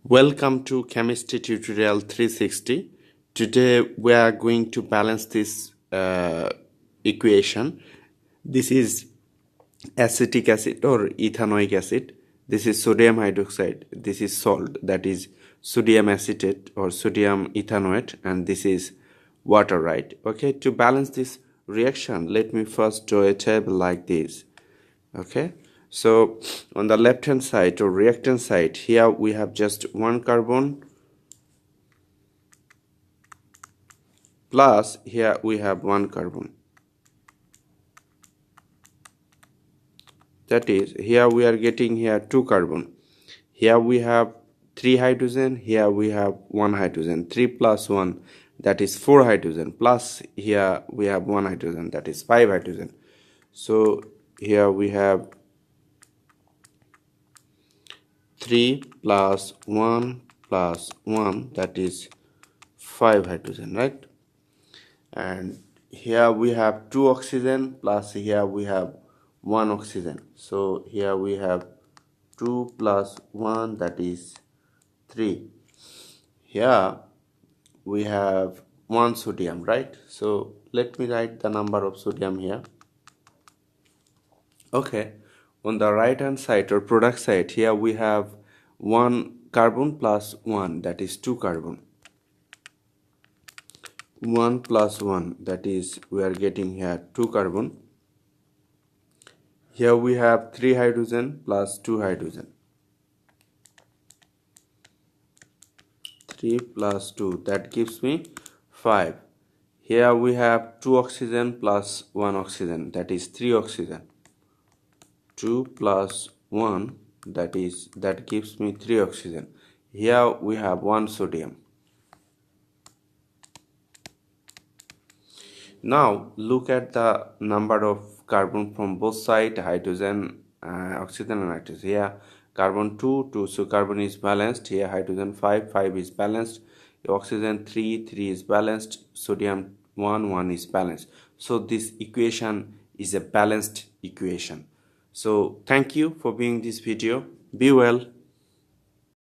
Welcome to Chemistry Tutorial 360. Today we are going to balance this equation. This is acetic acid or ethanoic acid. This is sodium hydroxide. This is salt, that is sodium acetate or sodium ethanoate, and this is water, right? Okay, to balance this reaction, let me first draw a table like this. Okay, so on the left hand side or reactant side, here we have just one carbon, plus here we have one carbon. That is, here we are getting here two carbon. Here we have three hydrogen, here we have one hydrogen. 3 plus 1, that is 4 hydrogen, plus here we have one hydrogen, that is 5 hydrogen. So here we have 3 plus 1 plus 1, that is 5 hydrogen, right? And here we have 2 oxygen, plus here we have 1 oxygen. So here we have 2 plus 1, that is 3. Here we have 1 sodium, right? So let me write the number of sodium here. Okay, on the right hand side or product side, here we have 1 carbon plus 1, that is 2 carbon. 1 plus 1, that is we are getting here 2 carbon. Here we have 3 hydrogen plus 2 hydrogen. 3 plus 2, that gives me 5. Here we have 2 oxygen plus 1 oxygen, that is 3 oxygen. 2 plus 1, that gives me 3 oxygen. Here we have 1 sodium. Now look at the number of carbon from both sides, hydrogen, oxygen and nitrogen. Here carbon 2, so carbon is balanced. Here hydrogen 5 is balanced. Oxygen 3 is balanced. Sodium 1 is balanced. So this equation is a balanced equation. So thank you for viewing this video. Be well.